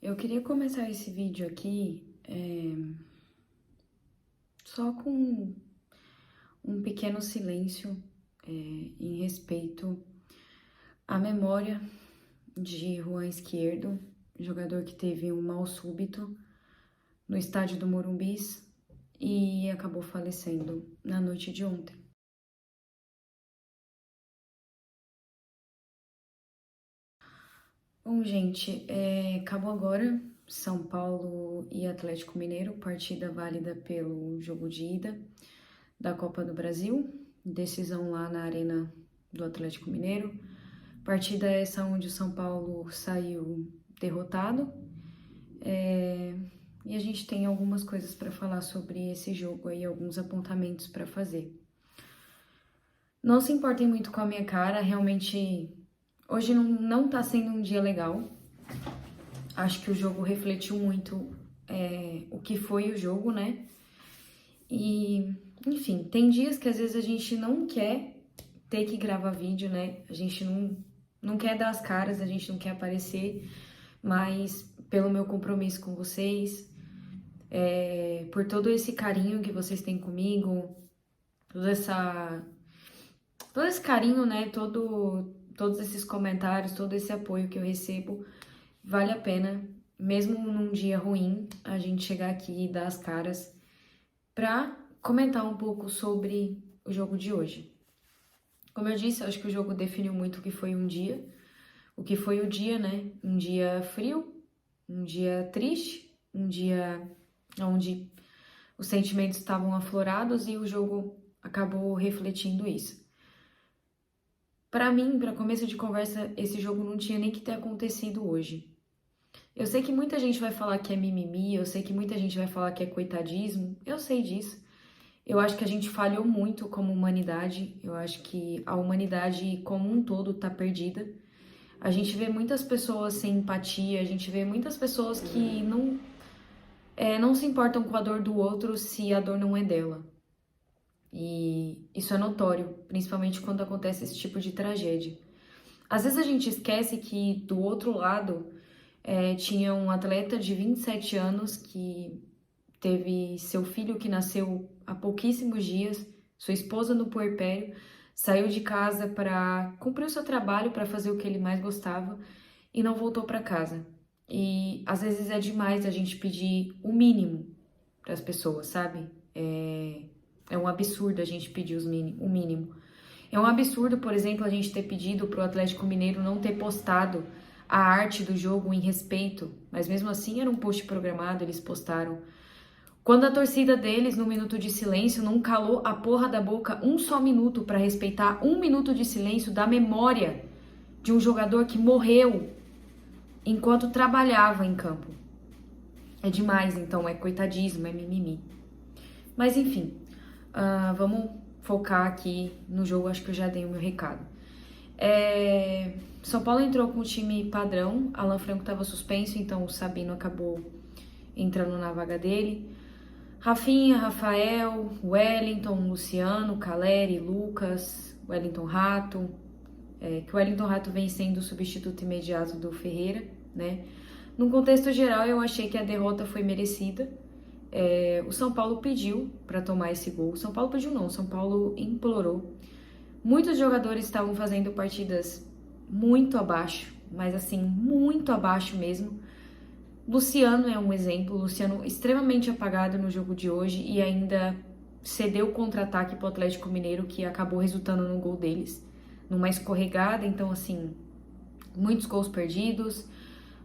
Eu queria começar esse vídeo aqui só com um pequeno silêncio em respeito à memória de Juan Esquerdo, jogador que teve um mal súbito no estádio do Morumbis e acabou falecendo na noite de ontem. Bom, gente, acabou agora São Paulo e Atlético Mineiro, partida válida pelo jogo de ida da Copa do Brasil, decisão lá na Arena do Atlético Mineiro. Partida essa onde o São Paulo saiu derrotado. E a gente tem algumas coisas para falar sobre esse jogo aí, alguns apontamentos para fazer. Não se importem muito com a minha cara, realmente hoje não tá sendo um dia legal. Acho que o jogo refletiu muito o que foi o jogo, né? E, enfim, tem dias que às vezes a gente não quer ter que gravar vídeo, né? A gente não quer dar as caras, a gente não quer aparecer, mas pelo meu compromisso com vocês, por todo esse carinho que vocês têm comigo, todo esse carinho, né? Todos esses comentários, todo esse apoio que eu recebo, vale a pena, mesmo num dia ruim, a gente chegar aqui e dar as caras para comentar um pouco sobre o jogo de hoje. Como eu disse, eu acho que o jogo definiu muito o que foi um dia. O que foi o dia, né? Um dia frio, um dia triste, um dia onde os sentimentos estavam aflorados e o jogo acabou refletindo isso. Para mim, para começo de conversa, esse jogo não tinha nem que ter acontecido hoje. Eu sei que muita gente vai falar que é mimimi, eu sei que muita gente vai falar que é coitadismo, eu sei disso. Eu acho que a gente falhou muito como humanidade, eu acho que a humanidade como um todo tá perdida. A gente vê muitas pessoas sem empatia, a gente vê muitas pessoas que não se importam com a dor do outro se a dor não é dela. E isso é notório, principalmente quando acontece esse tipo de tragédia. Às vezes a gente esquece que do outro lado tinha um atleta de 27 anos que teve seu filho que nasceu há pouquíssimos dias, sua esposa no puerpério, saiu de casa para cumprir o seu trabalho, para fazer o que ele mais gostava e não voltou para casa. E às vezes é demais a gente pedir o mínimo para as pessoas, sabe? É um absurdo a gente pedir o mínimo. É um absurdo, por exemplo, a gente ter pedido para o Atlético Mineiro não ter postado a arte do jogo em respeito, mas mesmo assim era um post programado, eles postaram. Quando a torcida deles, no minuto de silêncio, não calou a porra da boca um só minuto para respeitar um minuto de silêncio da memória de um jogador que morreu enquanto trabalhava em campo. É demais, então, é coitadismo, é mimimi. Mas enfim, vamos focar aqui no jogo, acho que eu já dei o meu recado. São Paulo entrou com o time padrão, Alan Franco estava suspenso, então o Sabino acabou entrando na vaga dele. Rafinha, Rafael, Wellington, Luciano, Caleri, Lucas, Wellington Rato, que o Wellington Rato vem sendo o substituto imediato do Ferreira, né? Num contexto geral, eu achei que a derrota foi merecida. O São Paulo pediu para tomar esse gol. São Paulo pediu não, São Paulo implorou. Muitos jogadores estavam fazendo partidas muito abaixo, mas assim, muito abaixo mesmo. Luciano é um exemplo, Luciano extremamente apagado no jogo de hoje e ainda cedeu o contra-ataque para o Atlético Mineiro, que acabou resultando no gol deles, numa escorregada. Então, assim, muitos gols perdidos,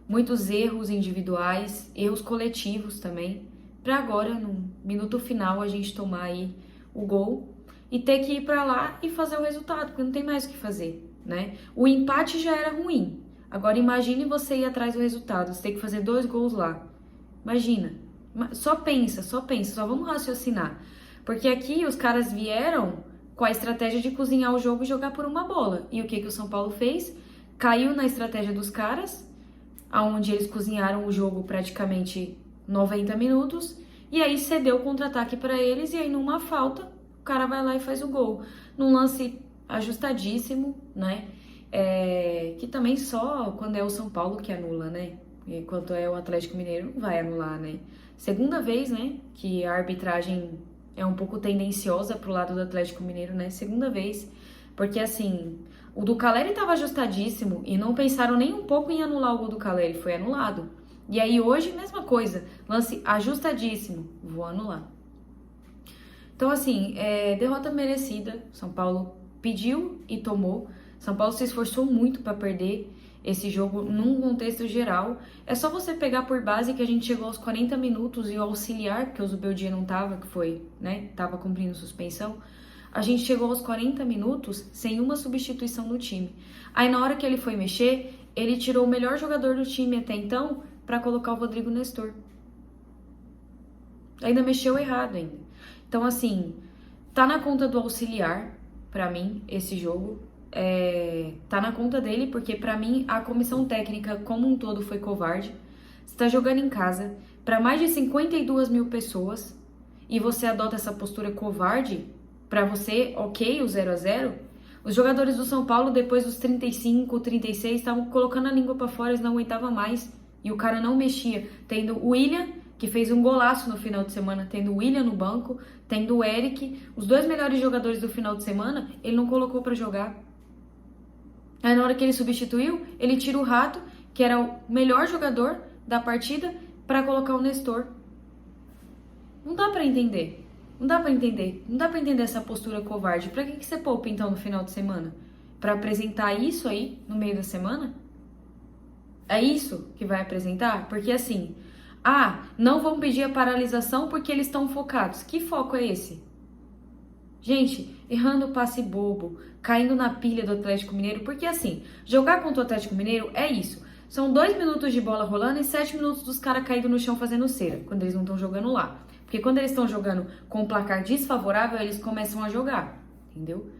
muitos erros individuais, erros coletivos também, para agora, no minuto final, a gente tomar aí o gol e ter que ir para lá e fazer o resultado, porque não tem mais o que fazer, né? O empate já era ruim. Agora imagine você ir atrás do resultado, você tem que fazer 2 gols lá. Imagina. Só pensa, só vamos raciocinar. Porque aqui os caras vieram com a estratégia de cozinhar o jogo e jogar por uma bola. E o que o São Paulo fez? Caiu na estratégia dos caras, onde eles cozinharam o jogo praticamente 90 minutos, e aí cedeu o contra-ataque para eles, e aí numa falta, o cara vai lá e faz o gol. Num lance ajustadíssimo, né? Que também só quando é o São Paulo que anula, né? enquanto é o Atlético Mineiro, não vai anular, né? Segunda vez, né, que a arbitragem é um pouco tendenciosa pro lado do Atlético Mineiro, né? Segunda vez, porque assim, o do Caleri tava ajustadíssimo e não pensaram nem um pouco em anular o gol do Caleri, foi anulado. E aí hoje, mesma coisa, lance ajustadíssimo, vou anular. Então assim, derrota merecida, São Paulo pediu e tomou, São Paulo se esforçou muito para perder esse jogo num contexto geral. É só você pegar por base que a gente chegou aos 40 minutos e o auxiliar, que o Zubeldia não tava, que foi, né, tava cumprindo suspensão, a gente chegou aos 40 minutos sem uma substituição no time. Aí na hora que ele foi mexer, ele tirou o melhor jogador do time até então para colocar o Rodrigo Nestor. Ainda mexeu errado ainda. Então assim, tá na conta do auxiliar, pra mim, esse jogo. Tá na conta dele, porque pra mim a comissão técnica como um todo foi covarde. Você tá jogando em casa pra mais de 52 mil pessoas e você adota essa postura covarde pra você, ok, o 0-0. Os jogadores do São Paulo, depois dos 35, 36, estavam colocando a língua pra fora, eles não aguentavam mais. E o cara não mexia, tendo o William, que fez um golaço no final de semana, tendo o William no banco, tendo o Eric, os dois melhores jogadores do final de semana, ele não colocou pra jogar. Aí na hora que ele substituiu, ele tira o Rato, que era o melhor jogador da partida, pra colocar o Nestor. Não dá pra entender. Não dá pra entender. Não dá pra entender essa postura covarde. Pra que você poupa então no final de semana? Pra apresentar isso aí no meio da semana? É isso que vai apresentar? Porque assim, não vão pedir a paralisação porque eles estão focados. Que foco é esse? Gente, errando passe bobo, caindo na pilha do Atlético Mineiro, porque assim, jogar contra o Atlético Mineiro é isso. São 2 minutos de bola rolando e 7 minutos dos caras caídos no chão fazendo cera, quando eles não estão jogando lá. Porque quando eles estão jogando com um placar desfavorável, eles começam a jogar, entendeu?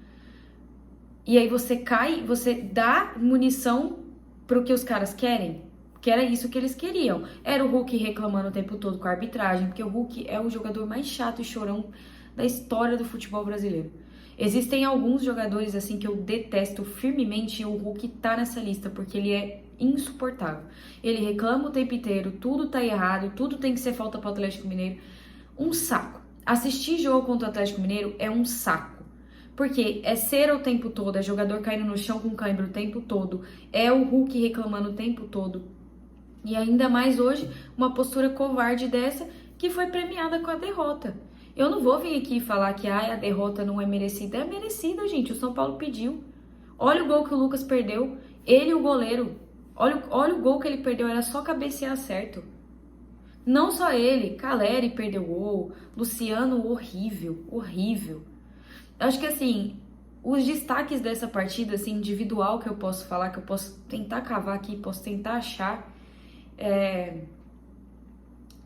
E aí você cai, você dá munição pro que os caras querem, que era isso que eles queriam. Era o Hulk reclamando o tempo todo com a arbitragem, porque o Hulk é o jogador mais chato e chorão da história do futebol brasileiro. Existem alguns jogadores assim que eu detesto firmemente e o Hulk tá nessa lista, porque ele é insuportável. Ele reclama o tempo inteiro, tudo tá errado, tudo tem que ser falta pro Atlético Mineiro. Um saco. Assistir jogo contra o Atlético Mineiro é um saco. Porque é cera o tempo todo, é jogador caindo no chão com cãibra o tempo todo, é o Hulk reclamando o tempo todo. E ainda mais hoje, uma postura covarde dessa que foi premiada com a derrota. Eu não vou vir aqui falar que a derrota não é merecida. É merecida, gente. O São Paulo pediu. Olha o gol que o Lucas perdeu. Ele e o goleiro. Olha o gol que ele perdeu. Era só cabecear certo. Não só ele. Caleri perdeu o gol. Luciano, horrível. Horrível. Acho que assim, os destaques dessa partida, assim, individual que eu posso falar, que eu posso tentar cavar aqui, posso tentar achar,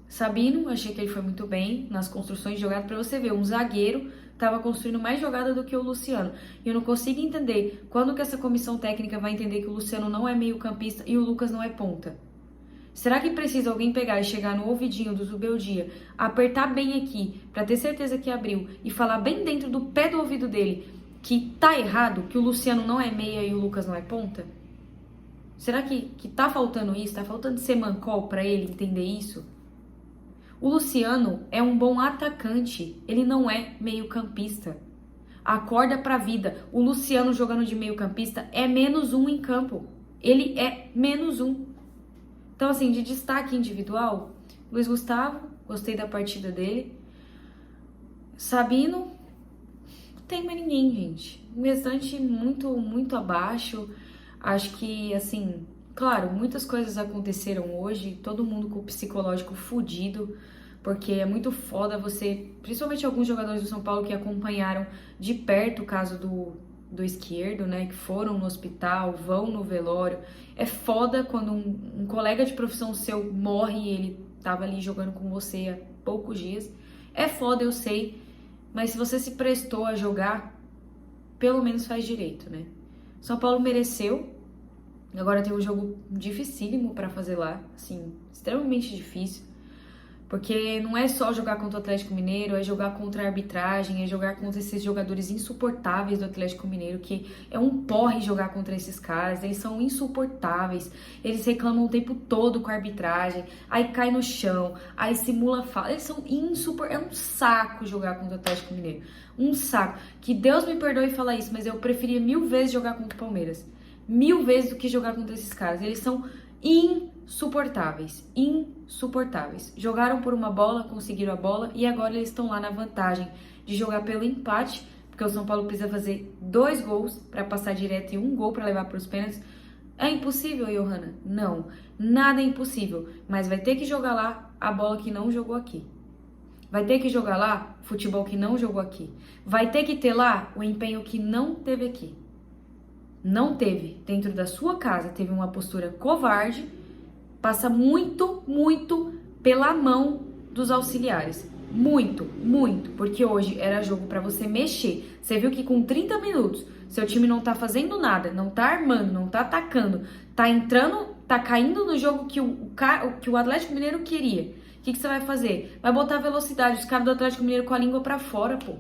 Sabino, achei que ele foi muito bem nas construções de jogada. Pra você ver, um zagueiro estava construindo mais jogada do que o Luciano. E eu não consigo entender quando que essa comissão técnica vai entender que o Luciano não é meio campista e o Lucas não é ponta. Será que precisa alguém pegar e chegar no ouvidinho do Zubeldia, apertar bem aqui, pra ter certeza que abriu, e falar bem dentro do pé do ouvido dele que tá errado, que o Luciano não é meia e o Lucas não é ponta? Será que tá faltando isso? Tá faltando ser mancol pra ele entender isso? O Luciano é um bom atacante, ele não é meio-campista. Acorda pra vida. O Luciano jogando de meio-campista é -1 em campo. Ele é -1. Então, assim, de destaque individual, Luiz Gustavo, gostei da partida dele. Sabino, não tem mais ninguém, gente. O restante muito, muito abaixo. Acho que, assim, claro, muitas coisas aconteceram hoje, todo mundo com o psicológico fudido, porque é muito foda você, principalmente alguns jogadores do São Paulo que acompanharam de perto o caso do Esquerdo, né, que foram no hospital, vão no velório. É foda quando um colega de profissão seu morre e ele tava ali jogando com você há poucos dias. É foda, eu sei, mas se você se prestou a jogar, pelo menos faz direito, né? São Paulo mereceu. Agora tem um jogo dificílimo pra fazer lá, assim, extremamente difícil. Porque não é só jogar contra o Atlético Mineiro, é jogar contra a arbitragem, é jogar contra esses jogadores insuportáveis do Atlético Mineiro, que é um porre jogar contra esses caras, eles são insuportáveis, eles reclamam o tempo todo com a arbitragem, aí cai no chão, aí simula falta, eles são insuportáveis, é um saco jogar contra o Atlético Mineiro, um saco. Que Deus me perdoe falar isso, mas eu preferia 1000 vezes jogar contra o Palmeiras, 1000 vezes do que jogar contra esses caras, eles são insuportáveis, insuportáveis. Jogaram por uma bola, conseguiram a bola e agora eles estão lá na vantagem de jogar pelo empate, porque o São Paulo precisa fazer 2 gols para passar direto e 1 gol para levar para os pênaltis. É impossível, Johanna? Não, nada é impossível, mas vai ter que jogar lá a bola que não jogou aqui. Vai ter que jogar lá futebol que não jogou aqui. Vai ter que ter lá o empenho que não teve aqui. Não teve, dentro da sua casa, teve uma postura covarde, passa muito, muito pela mão dos auxiliares. Muito, muito, porque hoje era jogo pra você mexer. Você viu que com 30 minutos, seu time não tá fazendo nada, não tá armando, não tá atacando, tá entrando, tá caindo no jogo que o Atlético Mineiro queria. O que você vai fazer? Vai botar velocidade, os caras do Atlético Mineiro com a língua pra fora, pô.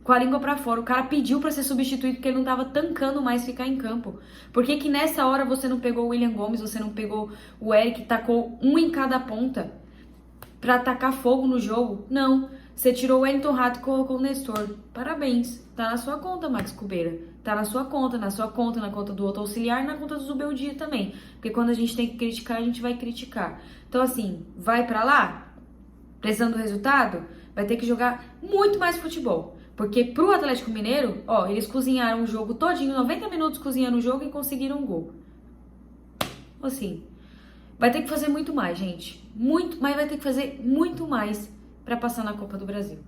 Com a língua pra fora. O cara pediu pra ser substituído porque ele não tava tancando mais ficar em campo. Por que que nessa hora você não pegou o William Gomes, você não pegou o Eric, tacou um em cada ponta pra tacar fogo no jogo? Não. Você tirou o Wellington Rato e colocou o Nestor. Parabéns. Tá na sua conta, Max Cubeira. Tá na sua conta, na conta do outro auxiliar e na conta do Zubeldia também. Porque quando a gente tem que criticar, a gente vai criticar. Então assim, vai pra lá, precisando do resultado, vai ter que jogar muito mais futebol. Porque pro Atlético Mineiro, ó, eles cozinharam o jogo todinho, 90 minutos cozinhando o jogo e conseguiram um gol. Assim, vai ter que fazer muito mais, gente. Muito, mas vai ter que fazer muito mais pra passar na Copa do Brasil.